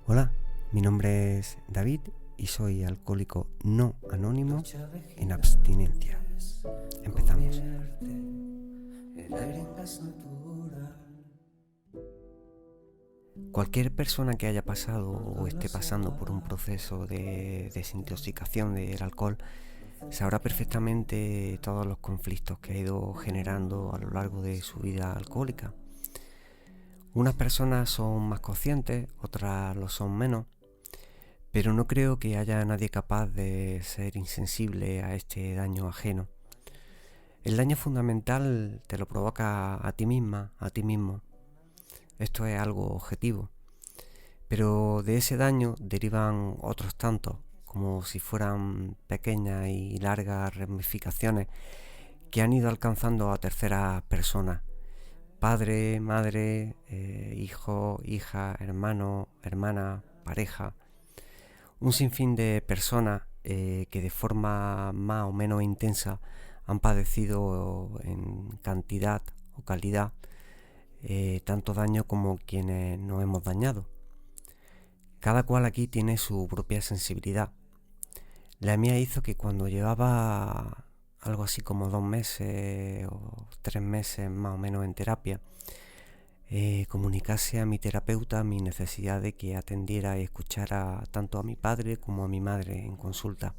Hola, mi nombre es David y soy alcohólico no anónimo en abstinencia. Empezamos. Cualquier persona que haya pasado o esté pasando por un proceso de desintoxicación del alcohol sabrá perfectamente todos los conflictos que ha ido generando a lo largo de su vida alcohólica. Unas personas son más conscientes, otras lo son menos, pero no creo que haya nadie capaz de ser insensible a este daño ajeno. El daño fundamental te lo provoca a ti misma, a ti mismo. Esto es algo objetivo. Pero de ese daño derivan otros tantos, como si fueran pequeñas y largas ramificaciones que han ido alcanzando a terceras personas. Padre, madre, hijo, hija, hermano, hermana, pareja. Un sinfín de personas que de forma más o menos intensa han padecido en cantidad o calidad tanto daño como quienes nos hemos dañado. Cada cual aquí tiene su propia sensibilidad. La mía hizo que cuando llevaba algo así como 2 meses o 3 meses más o menos en terapia, comunicase a mi terapeuta mi necesidad de que atendiera y escuchara tanto a mi padre como a mi madre en consulta.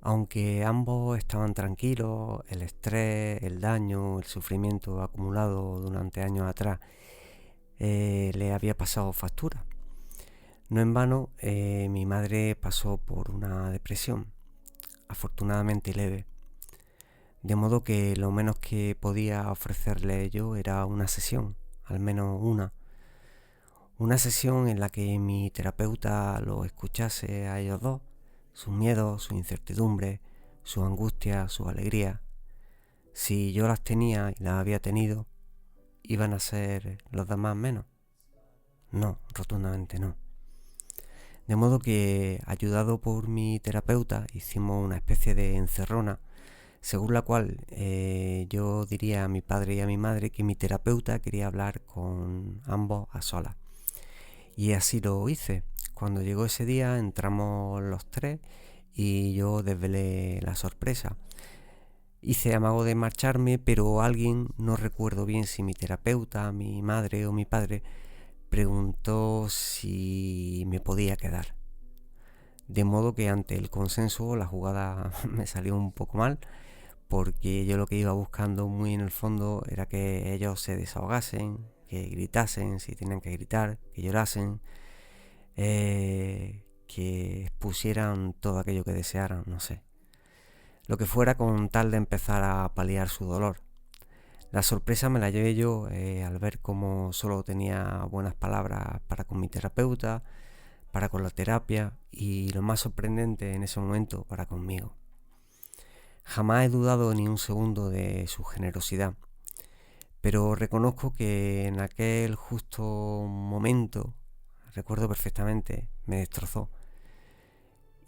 Aunque ambos estaban tranquilos, el estrés, el daño, el sufrimiento acumulado durante años atrás le había pasado factura. No en vano, mi madre pasó por una depresión, afortunadamente leve, de modo que lo menos que podía ofrecerle yo era una sesión, al menos una sesión en la que mi terapeuta lo escuchase a ellos dos, sus miedos, su incertidumbre, su angustia, su alegría. Si yo las tenía y las había tenido, ¿iban a ser los demás menos? No, rotundamente no. De modo que, ayudado por mi terapeuta, hicimos una especie de encerrona, según la cual yo diría a mi padre y a mi madre que mi terapeuta quería hablar con ambos a solas. Y así lo hice. Cuando llegó ese día entramos los tres y yo desvelé la sorpresa. Hice amago de marcharme, pero alguien, no recuerdo bien si mi terapeuta, mi madre o mi padre, preguntó si me podía quedar. De modo que ante el consenso la jugada me salió un poco mal, porque yo lo que iba buscando muy en el fondo era que ellos se desahogasen, que gritasen si tenían que gritar, que llorasen, que expusieran todo aquello que desearan, no sé. Lo que fuera con tal de empezar a paliar su dolor. La sorpresa me la llevé yo al ver cómo solo tenía buenas palabras para con mi terapeuta, para con la terapia y lo más sorprendente en ese momento para conmigo. Jamás he dudado ni un segundo de su generosidad, pero reconozco que en aquel justo momento, recuerdo perfectamente, me destrozó.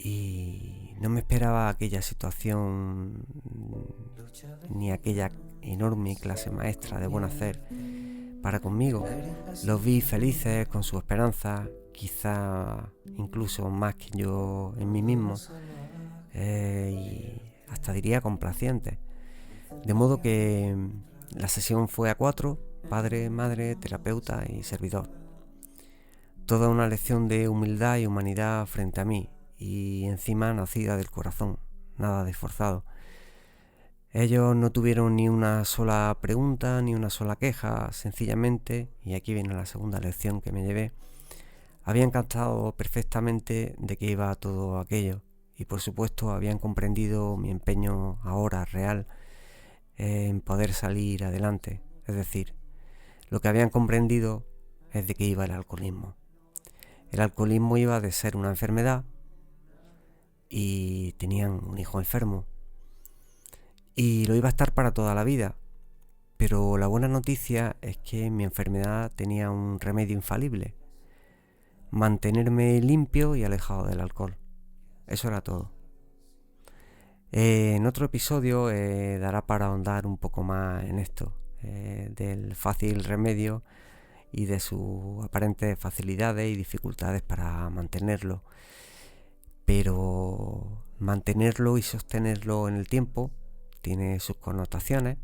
Y no me esperaba aquella situación ni aquella enorme clase maestra de buen hacer para conmigo. Los vi felices con su esperanza, quizá incluso más que yo en mí mismo, y hasta diría complacientes. De modo que la sesión fue a 4, padre, madre, terapeuta y servidor. Toda una lección de humildad y humanidad frente a mí, y encima nacida del corazón, nada de forzado. Ellos no tuvieron ni una sola pregunta, ni una sola queja, sencillamente, y aquí viene la segunda lección que me llevé, habían captado perfectamente de qué iba todo aquello, y por supuesto habían comprendido mi empeño ahora real en poder salir adelante. Es decir, lo que habían comprendido es de qué iba el alcoholismo. El alcoholismo iba de ser una enfermedad y tenían un hijo enfermo. Y lo iba a estar para toda la vida. Pero la buena noticia es que mi enfermedad tenía un remedio infalible: mantenerme limpio y alejado del alcohol. Eso era todo. En otro episodio dará para ahondar un poco más en esto, del fácil remedio y de sus aparentes facilidades y dificultades para mantenerlo. Pero mantenerlo y sostenerlo en el tiempo tiene sus connotaciones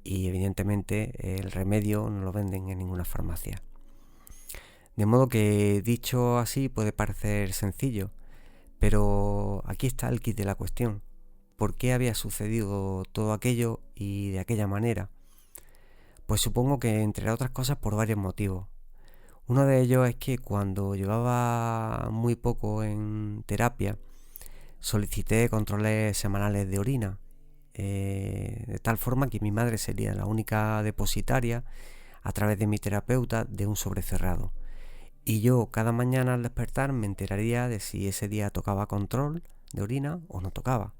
y evidentemente el remedio no lo venden en ninguna farmacia. De modo que dicho así puede parecer sencillo, pero aquí está el quid de la cuestión. ¿Por qué había sucedido todo aquello y de aquella manera? Pues supongo que entre otras cosas por varios motivos. Uno de ellos es que cuando llevaba muy poco en terapia, solicité controles semanales de orina, de tal forma que mi madre sería la única depositaria a través de mi terapeuta de un sobre cerrado. Y yo cada mañana al despertar me enteraría de si ese día tocaba control de orina o no tocaba.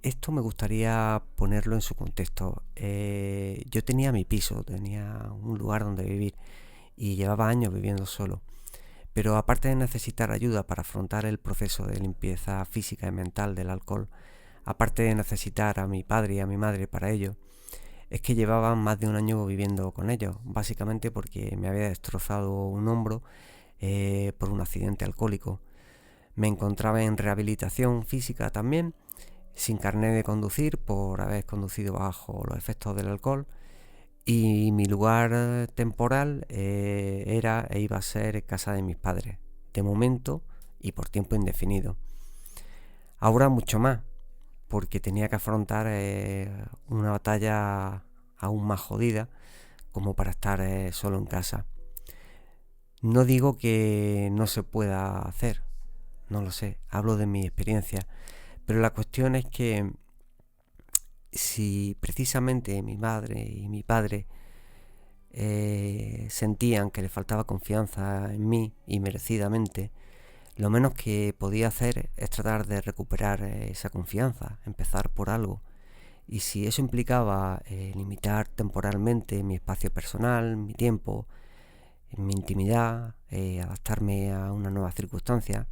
Esto me gustaría ponerlo en su contexto. Yo tenía mi piso, tenía un lugar donde vivir y llevaba años viviendo solo. Pero aparte de necesitar ayuda para afrontar el proceso de limpieza física y mental del alcohol, aparte de necesitar a mi padre y a mi madre para ello, es que llevaba más de un año viviendo con ellos, básicamente porque me había destrozado un hombro por un accidente alcohólico. Me encontraba en rehabilitación física también, sin carnet de conducir por haber conducido bajo los efectos del alcohol, y mi lugar temporal era e iba a ser casa de mis padres, de momento y por tiempo indefinido. Ahora mucho más, porque tenía que afrontar una batalla aún más jodida como para estar solo en casa. No digo que no se pueda hacer, no lo sé, hablo de mi experiencia, pero la cuestión es que si precisamente mi madre y mi padre sentían que le faltaba confianza en mí y merecidamente, lo menos que podía hacer es tratar de recuperar esa confianza, empezar por algo. Y si eso implicaba limitar temporalmente mi espacio personal, mi tiempo, mi intimidad, adaptarme a una nueva circunstancia,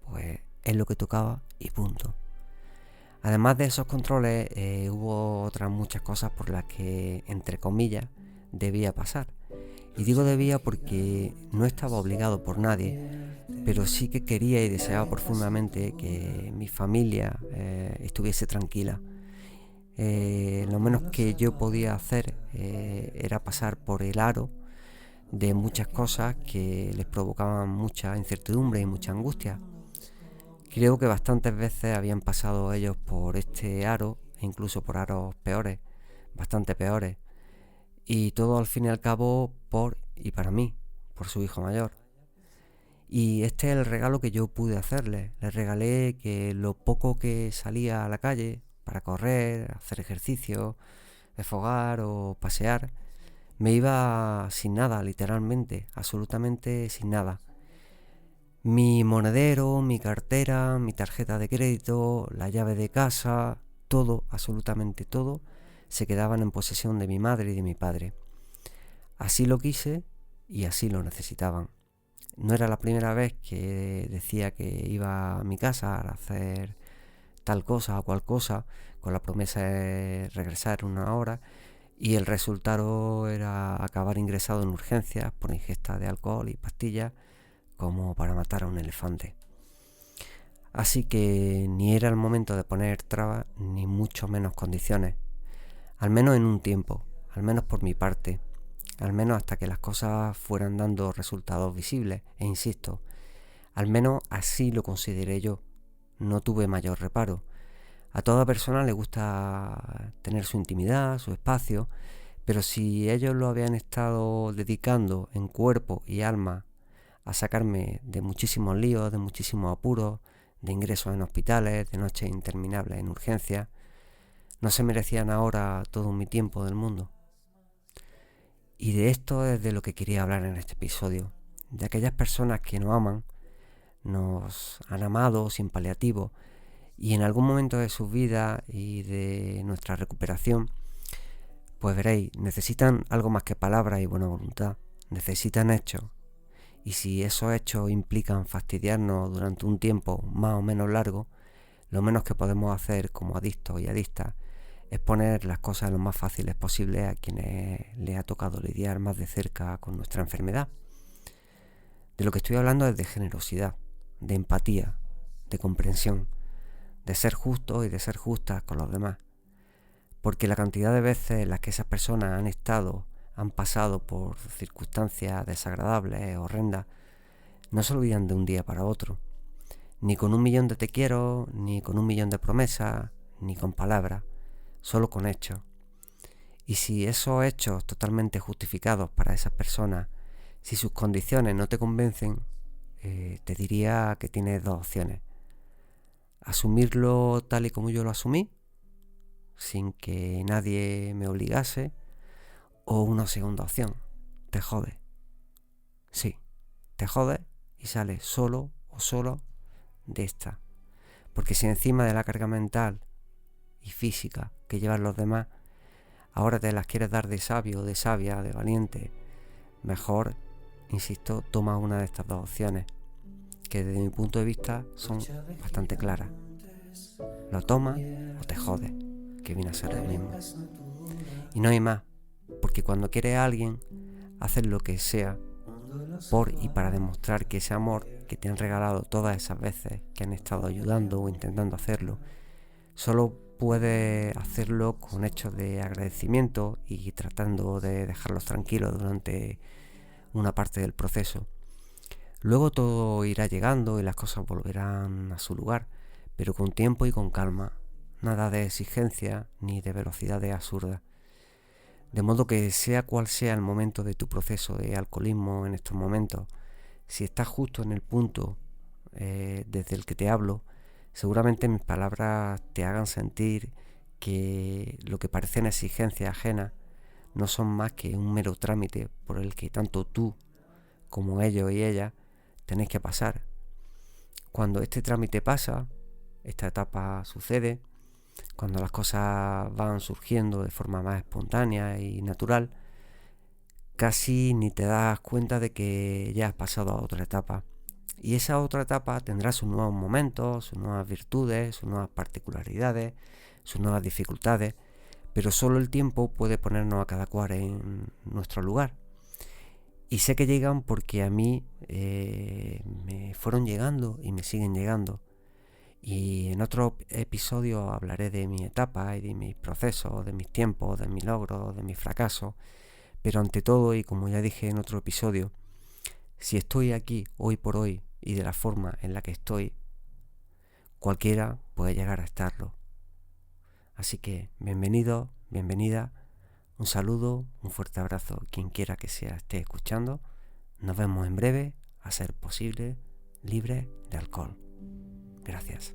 pues es lo que tocaba y punto. Además de esos controles, hubo otras muchas cosas por las que, entre comillas, debía pasar. Y digo debía porque no estaba obligado por nadie, pero sí que quería y deseaba profundamente que mi familia estuviese tranquila. Lo menos que yo podía hacer era pasar por el aro de muchas cosas que les provocaban mucha incertidumbre y mucha angustia. Creo que bastantes veces habían pasado ellos por este aro, e incluso por aros peores, bastante peores, y todo al fin y al cabo por y para mí, por su hijo mayor. Y este es el regalo que yo pude hacerle. Les regalé que lo poco que salía a la calle para correr, hacer ejercicio, desfogar o pasear, me iba sin nada, literalmente, absolutamente sin nada. Mi monedero, mi cartera, mi tarjeta de crédito, la llave de casa, todo, absolutamente todo, se quedaban en posesión de mi madre y de mi padre. Así lo quise y así lo necesitaban. No era la primera vez que decía que iba a mi casa a hacer tal cosa o cual cosa, con la promesa de regresar en una hora, y el resultado era acabar ingresado en urgencias por ingesta de alcohol y pastillas como para matar a un elefante. Así que ni era el momento de poner trabas ni mucho menos condiciones, al menos en un tiempo, al menos por mi parte, al menos hasta que las cosas fueran dando resultados visibles, e insisto, al menos así lo consideré yo. No tuve mayor reparo. A toda persona le gusta tener su intimidad, su espacio, pero si ellos lo habían estado dedicando en cuerpo y alma a sacarme de muchísimos líos, de muchísimos apuros, de ingresos en hospitales, de noches interminables en urgencias, no se merecían ahora todo mi tiempo del mundo. Y de esto es de lo que quería hablar en este episodio, de aquellas personas que nos aman, nos han amado sin paliativos, y en algún momento de sus vidas y de nuestra recuperación, pues veréis, necesitan algo más que palabras y buena voluntad, necesitan hechos. Y si esos hechos implican fastidiarnos durante un tiempo más o menos largo, lo menos que podemos hacer como adictos y adictas es poner las cosas lo más fáciles posible a quienes les ha tocado lidiar más de cerca con nuestra enfermedad. De lo que estoy hablando es de generosidad, de empatía, de comprensión, de ser justos y de ser justas con los demás. Porque la cantidad de veces en las que esas personas han pasado por circunstancias desagradables, horrendas, no se olvidan de un día para otro. Ni con 1.000.000 de te quiero, ni con 1.000.000 de promesas, ni con palabras, solo con hechos. Y si esos hechos totalmente justificados para esas personas, si sus condiciones no te convencen, te diría que tienes dos opciones. Asumirlo tal y como yo lo asumí, sin que nadie me obligase, o una segunda opción, te jodes. Sí, te jodes y sales solo o solo de esta. Porque si encima de la carga mental y física que llevan los demás, ahora te las quieres dar de sabio, de sabia, de valiente, mejor, insisto, toma una de estas dos opciones, que desde mi punto de vista son bastante claras. Lo tomas o te jodes, que viene a ser lo mismo. Y no hay más, porque cuando quieres a alguien, haces lo que sea por y para demostrar que ese amor que te han regalado todas esas veces que han estado ayudando o intentando hacerlo, solo puedes hacerlo con hechos de agradecimiento y tratando de dejarlos tranquilos durante una parte del proceso. Luego todo irá llegando y las cosas volverán a su lugar, pero con tiempo y con calma, nada de exigencia ni de velocidades absurdas. De modo que sea cual sea el momento de tu proceso de alcoholismo en estos momentos, si estás justo en el punto desde el que te hablo, seguramente mis palabras te hagan sentir que lo que parecen exigencias ajenas no son más que un mero trámite por el que tanto tú como ellos y ellas tenéis que pasar. Cuando este trámite pasa, esta etapa sucede, cuando las cosas van surgiendo de forma más espontánea y natural, casi ni te das cuenta de que ya has pasado a otra etapa. Y esa otra etapa tendrá sus nuevos momentos, sus nuevas virtudes, sus nuevas particularidades, sus nuevas dificultades, pero solo el tiempo puede ponernos a cada cual en nuestro lugar. Y sé que llegan porque a mí me fueron llegando y me siguen llegando. Y en otro episodio hablaré de mi etapa y de mis procesos, de mis tiempos, de mis logros, de mis fracasos. Pero ante todo, y como ya dije en otro episodio, si estoy aquí hoy por hoy y de la forma en la que estoy, cualquiera puede llegar a estarlo. Así que bienvenido, bienvenida, un saludo, un fuerte abrazo, quien quiera que sea esté escuchando. Nos vemos en breve, a ser posible, libre de alcohol. Gracias.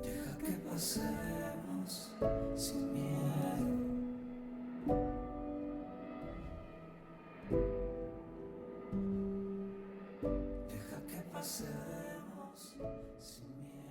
Deja que pasemos sin miedo. Deja que pasemos sin miedo.